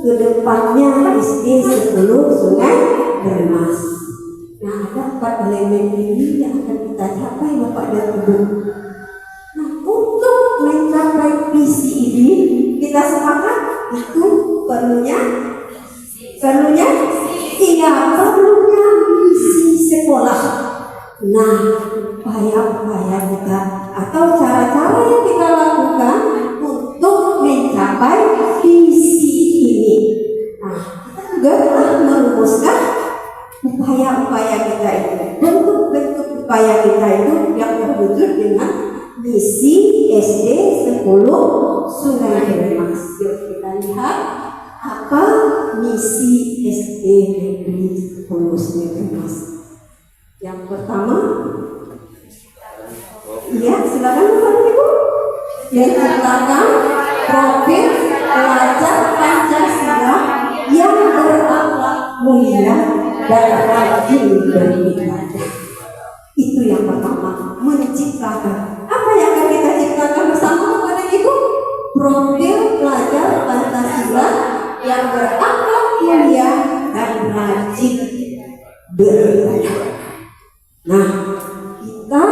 kedepannya SD 10 Sungai Bermas. Nah, ada 4 elemen ini yang akan kita capai Bapak dan Ibu. Nah, untuk mencapai visi ini kita sepakat itu perlunya misi sekolah. Nah, upaya-upaya kita atau cara-cara yang kita lakukan untuk mencapai visi ini. Nah, kita juga telah merumuskan upaya-upaya kita itu. Bentuk-bentuk upaya kita itu yang terwujud dengan misi SD 10 Sungai Bermas. Yuk kita lihat apa misi SD Negeri 10 Sungai Bermas. Yang pertama, ya silakan Bapak Ibu, menciptakan profil pelajar Pancasila yang berakhlak mulia dan rajin beribadah. Itu yang pertama, menciptakan. Apa yang akan kita ciptakan bersama Bapak Ibu? Profil pelajar Pancasila yang berakhlak mulia dan rajin beribadah. Nah, kita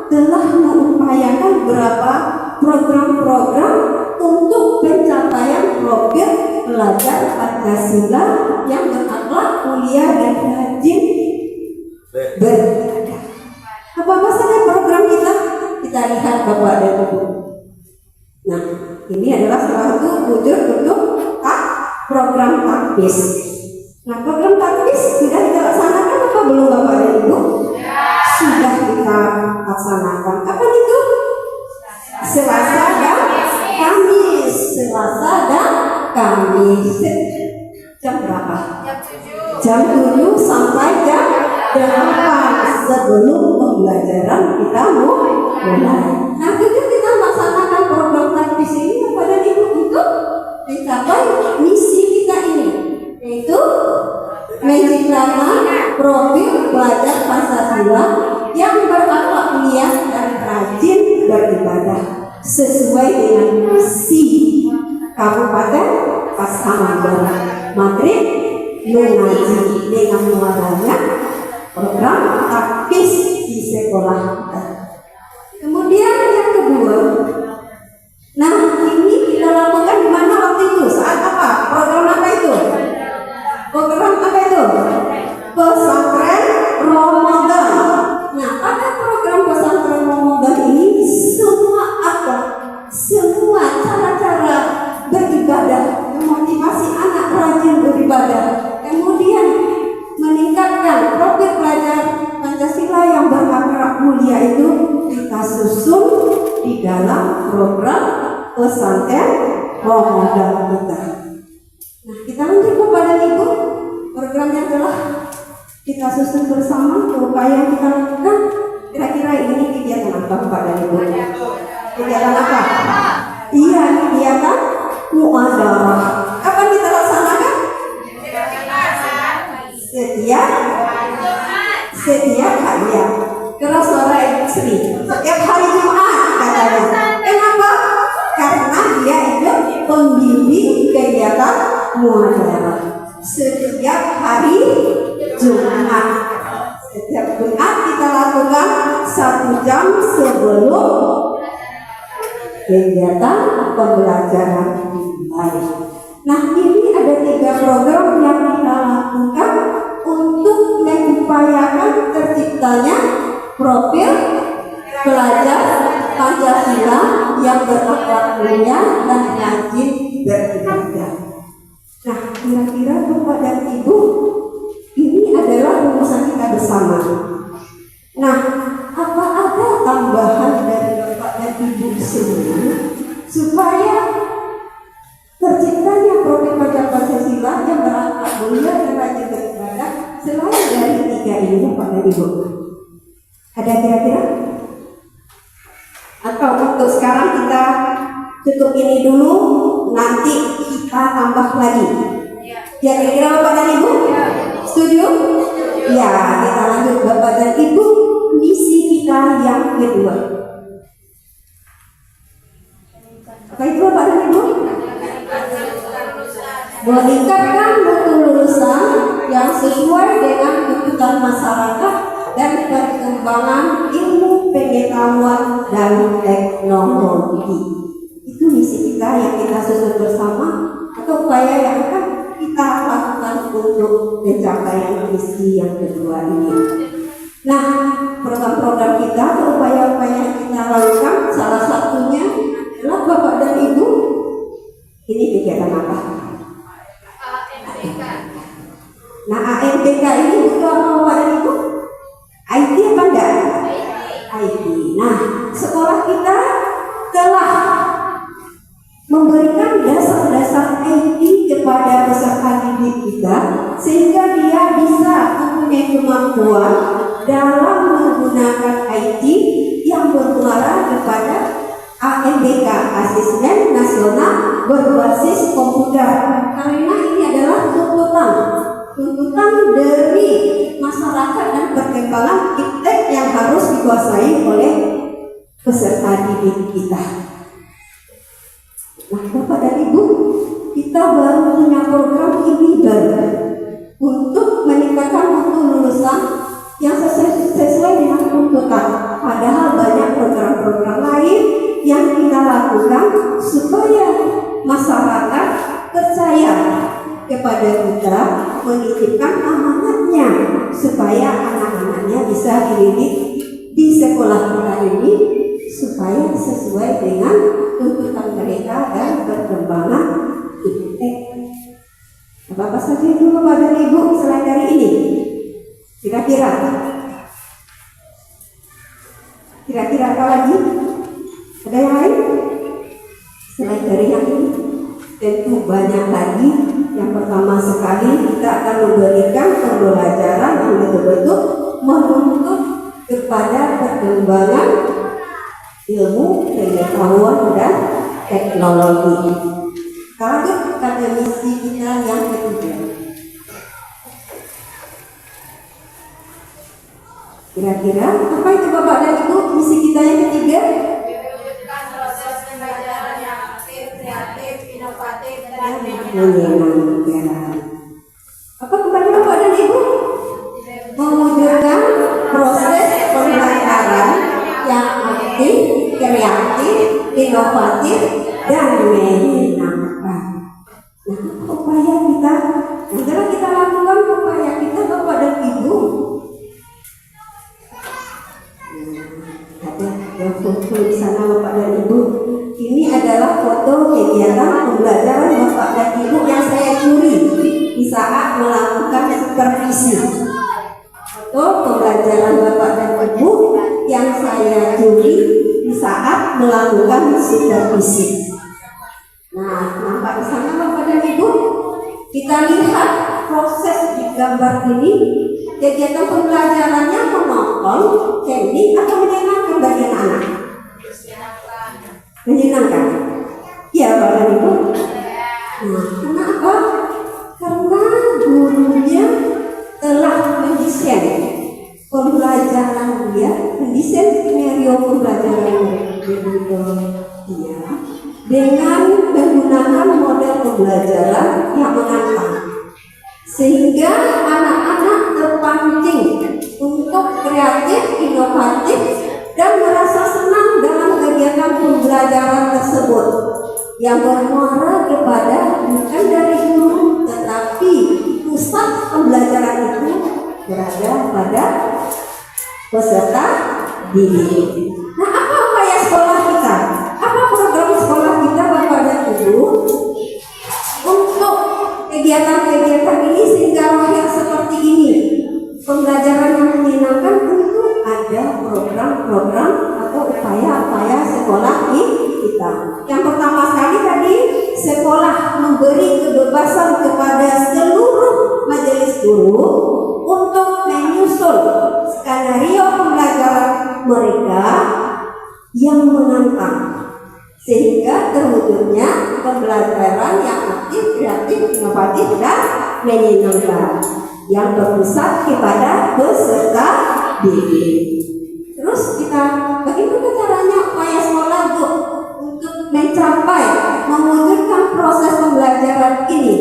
telah mengupayakan beberapa program-program untuk pencapaian profil pelajar Pancasila yang berakhlak mulia dan rajin beribadah. Apa saja program kita? Kita lihat Bapak dan Ibu. Nah, ini adalah salah satu wujud untuk program takbis. Nah, program takbis sudah kita laksanakan apa belum Bapak dan Ibu? Sudah kita laksanakan. Kapan itu? Selasa dan Kamis. Selasa dan Kamis. Jam berapa? Jam 7 sampai jam 8 sebelum pembelajaran kita mulai. Nah, kemudian kita laksanakan program takbis ini kepada Ibu untuk mencapai misi kita ini, yaitu menciptakan profil pelajar Pancasila yang berakhlak mulia dan rajin beribadah sesuai dengan misi Kabupaten Pasaman Maghrib mengaji dengan muaranya program takbis di sekolah. Kemudian yang kedua, nah ini kita lakukan di mana waktu itu? Saat apa? Program apa itu? Program apa itu? Pesantren Ramadan. Nah, pada program pesantren Ramadan ini semua cara-cara beribadah, memotivasi anak rajin beribadah, kemudian meningkatkan profil pelajar Pancasila yang berakhlak mulia itu kita susun di dalam program pesantren Ramadan kita. Nah, kita lanjut kepada Ibu program yang telah kita susun bersama, upaya yang kita lakukan. Kira-kira ini kegiatan apa Bapak dan Ibu? Kegiatan apa? Iya, kegiatan muadarah. Kapan kita laksanakan? Setiap hari ya. Keras suara Ibu Sri. Setiap hari Jumat katanya. Kenapa? Karena dia itu pembimbing kegiatan muadarah. Setiap hari Jumat. Setiap Jumat kita lakukan 1 jam sebelum kegiatan pembelajaran dimulai. Nah, ini ada 3 program yang kita lakukan untuk mengupayakan terciptanya profil pelajar Pancasila yang berakhlak mulia dan rajin beribadah. Nah, kira-kira Bapak dan Ibu, ini adalah rumusan kita bersama. Nah, apa ada tambahan dari Bapak dan Ibu semua supaya terciptanya profil pelajar Pancasila yang berakhlak mulia dan rajin beribadah selain dari 3 ini Bapak dan Ibu? Ada kira-kira? Atau untuk sekarang kita cukup ini dulu, nanti kita tambah lagi. Ya, kira-kira Bapak dan Ibu? Setuju? Ya, kita lanjut Bapak dan Ibu, misi kita yang kedua. Apa itu Bapak dan Ibu? meningkatkan mutu lulusan yang sesuai dengan tuntutan masyarakat dan perkembangan ilmu pengetahuan dan teknologi. Itu misi kita yang kita susun bersama, atau upaya yang akan kita lakukan untuk pencapaian misi yang kedua ini. Nah, program-program kita atau upaya-upaya yang kita lakukan, salah satunya adalah Bapak dan Ibu, ini kegiatan apa? Nah, AMPK ini butuh apa Bapak dan Ibu? IT apa enggak? IT. Nah, sekolah kita telah memberikan dasar-dasar IT kepada peserta didik kita, sehingga dia bisa mempunyai kemampuan dalam menggunakan IT yang bermuara kepada ANBK, Asesmen Nasional Berbasis Komputer. Karena ini adalah tuntutan dari masyarakat dan perkembangan iptek yang harus dikuasai oleh peserta didik kita. Nah, Bapak dan Ibu, kita baru punya program ini baru untuk meningkatkan mutu lulusan yang sesuai dengan tuntutan. Padahal banyak program-program lain yang kita lakukan supaya masyarakat percaya kepada kita, menitipkan amanatnya supaya anak-anaknya bisa dididik di sekolah kita ini supaya sesuai dengan tuntutan mereka dan perkembangan iptek. Apa saja itu Bapak dan Ibu selain dari ini? Kira-kira apa lagi? Ada yang lain? Selain dari yang ini? Tentu banyak lagi. Yang pertama sekali kita akan memberikan pembelajaran yang betul-betul menuntut kepada perkembangan ilmu, pengetahuan dan teknologi. Lanjut pada misi kita yang ketiga. Kira-kira apa itu Bapak dan Ibu misi kita yang ketiga? Mewujudkan proses pembelajaran yang aktif, kreatif, inovatif, dan menyenangkan. Apa kepada Bapak dan Ibu? Mewujudkan proses pembelajaran yang aktif, kreatif, inovatif, dan menyenangkan. Nah, upaya kita, segera kita lakukan upaya kita Bapak dan Ibu. Ada foto di sana Bapak dan Ibu. Ini adalah foto kegiatan pembelajaran Bapak dan Ibu yang saya curi di saat melakukan supervisi. Foto pembelajaran Bapak dan Ibu yang saya curi di saat melakukan supervisi. Nah, nampak di sana Bapak dan Ibu. Kita lihat proses di gambar ini. Kegiatan pembelajarannya menonton, teknik atau menyenangkan bagi anak-anak? Menyenangkan. Ya Bapak dan Ibu. Nah, kenapa? Karena gurunya telah mendesain pembelajaran dia, mendesain skenario pembelajaran dia dengan menggunakan model pembelajaran yang menantang, sehingga anak-anak terpancing untuk kreatif, inovatif, dan merasa senang dalam kegiatan pembelajaran tersebut yang bermuara kepada bukan dari guru, tetapi pusat pembelajaran itu berada pada peserta didik. Nah, apa upaya sekolah kita? Apa program sekolah kita Bapak dan Ibu untuk kegiatan-kegiatan ini sehingga lahir seperti ini? Pembelajaran yang menyenangkan tentu ada program-program atau upaya-upaya sekolah kita. Yang pertama sekali tadi, sekolah memberi kebebasan kepada seluruh majelis guru untuk menyusun skenario pembelajaran mereka yang menantang, sehingga terwujudnya pembelajaran yang aktif, kreatif, inovatif, dan menyenangkan yang berpusat kepada peserta didik. Terus kita bagaimana caranya upaya sekolah Bu untuk mencapai mewujudkan proses pembelajaran ini?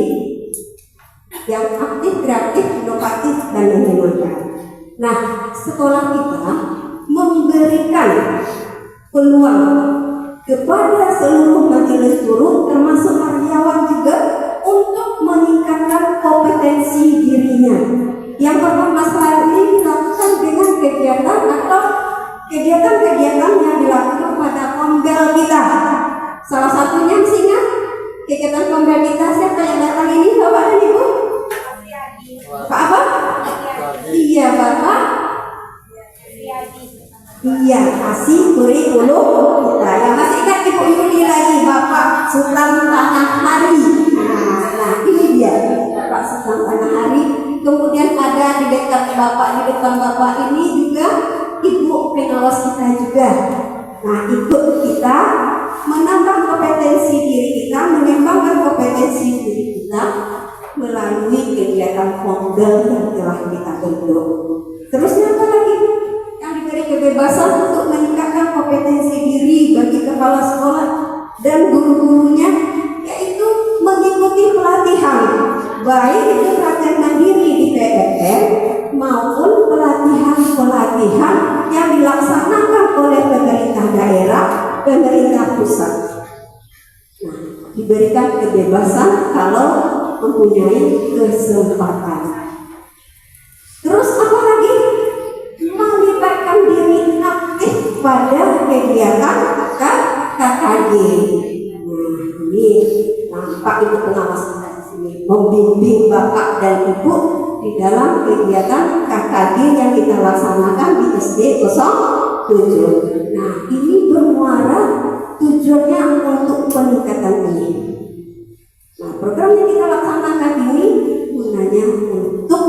yang aktif, kreatif, inovatif, dan menyenangkan. Nah, sekolah kita memberikan peluang kepada seluruh majelis guru termasuk karyawan juga untuk meningkatkan kompetensi dirinya. Yang permasalahan ini dilakukan dengan kegiatan atau kegiatan-kegiatan yang dilakukan pada Kombel kita. Salah satunya masih ingat kegiatan Kombel kita, siapa yang datang ini, Bapak dan Ibu? Pak apa? Iya, Bapak. Iya, kasih kurikulum kita. Yang masih ingat Ibu Yuli lagi, Bapak Sultan Tanah Hari. Nah, ini dia Bapak Sultan Tanah Hari. Kemudian ada di dekat Bapak, di depan Bapak ini juga Ibu pengawas kita juga. Nah, ikut kita menambah kompetensi diri kita, mengembangkan kompetensi diri kita melalui kegiatan Kombel yang telah kita bentuk. Terusnya apa lagi? Yang diberi kebebasan untuk meningkatkan kompetensi diri bagi kepala sekolah dan guru-gurunya, yaitu mengikuti pelatihan, baik itu pelatihan mandiri di PPN maupun pelatihan-pelatihan yang dilaksanakan oleh pemerintah daerah, pemerintah pusat. Nah, diberikan kebebasan kalau mempunyai kesempatan. Terus apa lagi? Melibatkan diri aktif pada kegiatan KKG. Nah, ini nampak itu pengawas kita di sini membimbing Bapak dan Ibu di dalam kegiatan KKG yang kita laksanakan di SD 07. Nah, ini bermuara tujuannya untuk peningkatan ini. Nah, program yang kita laksanakan ini gunanya untuk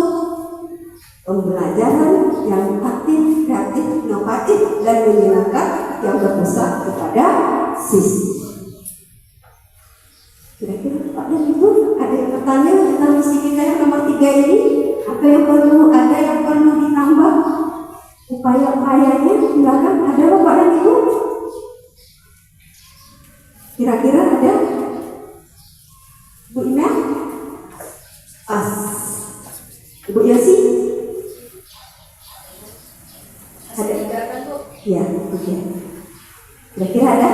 pembelajaran yang aktif, kreatif, inovatif, dan menyenangkan yang berpusat kepada siswa. Kira-kira Pak dan Ibu ada yang bertanya tentang misi kita yang nomor 3 ini? Apa yang perlu, ada yang perlu ditambah? Upaya-upayanya silakan, ada Bapak dan Ibu? Kira-kira ada? Bu Ina? Ibu Yosi? Ada? Ya, oke. Kira-kira ada?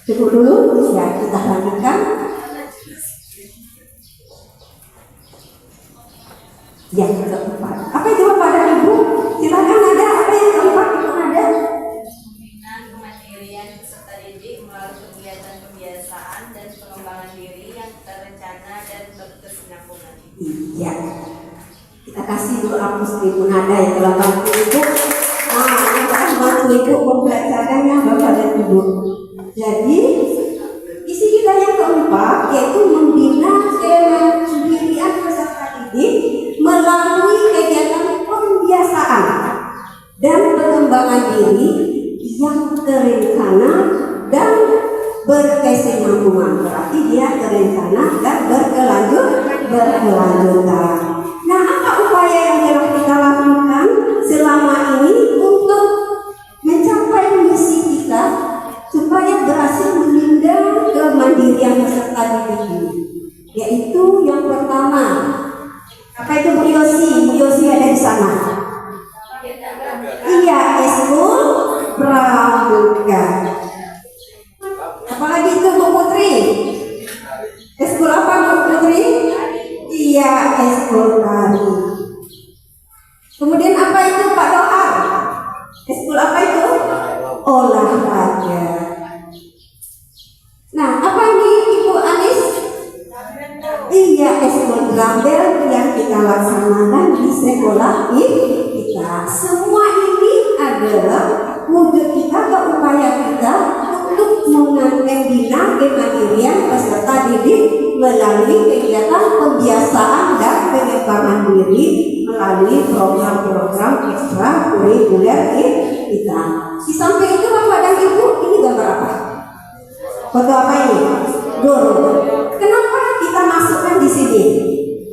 Cukup dulu, ya kita lanjutkan. Ya, keempat. Apa itu Bapak dan Ibu? Silakan, ada apa yang keempat itu ada? Pembinaan kemandirian peserta didik melalui kegiatan pembiasaan dan pengembangan diri yang terencana dan berkesinambungan. Iya. Kita kasih dulu hapus Ibu Nada yang telah bantu Ibu. Nah, yang telah bantu Ibu membelajarkannya Bapak dan Ibu. Jadi, isi kita yang keempat yaitu membina kemandirian peserta didik melalui kegiatan pembiasaan dan pengembangan diri yang terencana dan berkesinambungan. Berarti dia terencana dan berkelanjutan. Nah, apa upaya yang telah kita lakukan selama ini untuk mencapai misi kita supaya berhasil menunda kemandirian peserta didik ini? Yaitu yang pertama, apa itu Bu Yosi? Bu Yosi ada di sana. Iya, Eskul Pramuka. Apalagi itu Bu Putri? Eskul apa Bu Putri? Iya, eskul tari. Kemudian apa itu Pak Dohar? Eskul apa itu? Olahraga. Nah, apa ini Ibu Anis? Iya, eskul gambel yang kita laksanakan di sekolah kita. Semua ini adalah wujud kita atau upaya kita untuk membina kemandirian peserta didik melalui kegiatan pembiasaan dan pengembangan diri melalui program-program ekstrakurikuler kita. Di samping itu Bapak dan Ibu, ini gambar apa? Foto apa ini? Guru. Kenapa kita masukkan di sini?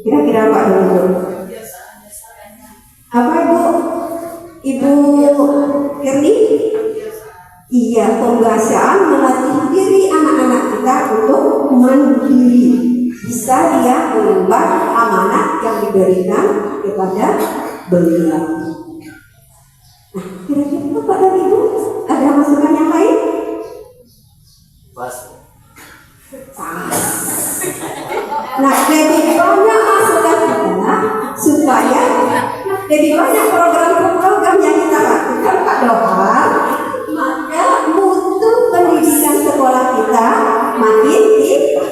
Kira-kira Pak dan Ibu? Apa Ibu? Ibu Kirni? Iya, pembiasaan melatih diri anak-anak kita untuk mandiri, bisa dia mengemban amanah yang diberikan kepada beliau. Nah, kira-kira Bapak dan Ibu ada masukan yang lain? Pas. Nah, lebih banyak masukan kita supaya lebih banyak program-program yang kita lakukan Pak Dohar, maka mutu pendidikan sekolah kita makin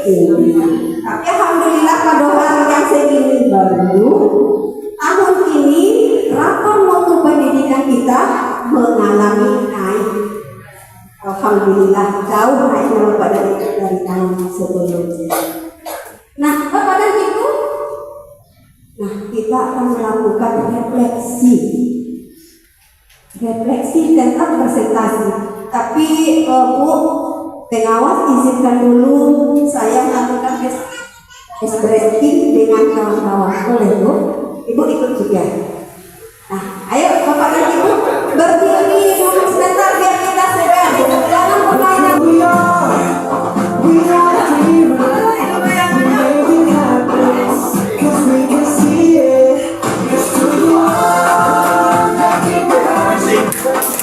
tinggi. Tapi alhamdulillah Pak Dohar yang segini baru, tahun ini rapor mutu pendidikan kita mengalami naik. Alhamdulillah jauh naiknya Bapak dari tahun sebelumnya. Nah, Bapak dan Ibu, nah kita akan melakukan refleksi tentang presentasi. Tapi Bu pengawas izinkan dulu saya melakukan ekspresi dengan kawan-kawan. Boleh Bu? Ibu ikut juga. Nah, ayo Bapak dan Ibu berdiri dulu sebentar biar kita segar. Jangan permainan. We are dreamers.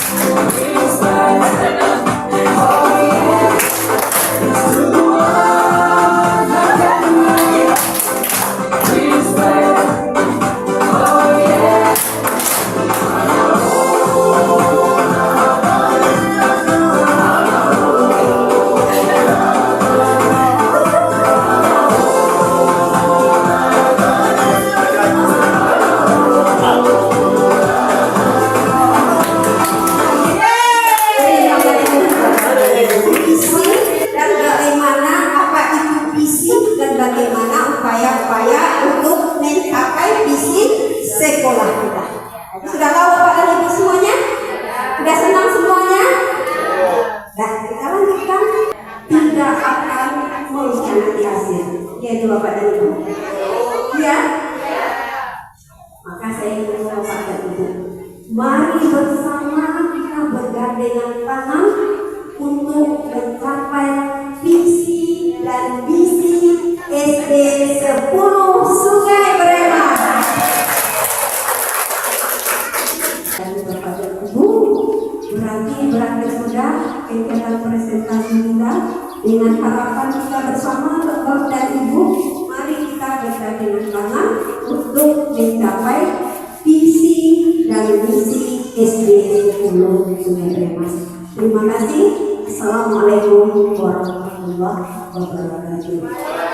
Sekolah kita. Sudah tahu Bapak dan Ibu semuanya? Sudah senang semuanya? Nah, kita lanjutkan. Tidak akan mengkhianati hasil. Yaitu Bapak dan Ibu. Ya? Maka saya ingin Bapak dan Ibu, mari bersama kita bergandengan tangan untuk mencapai visi dan misi SD 10 Sungai Berema. Bapak dan Ibu, berarti berakhir sudah kegiatan presentasi kita. Dengan harapan kita bersama Bapak dan Ibu, mari kita bergandengan tangan untuk mencapai visi dan misi SD 10 Sungai Berema. Terima kasih. Assalamualaikum warahmatullahi wabarakatuh.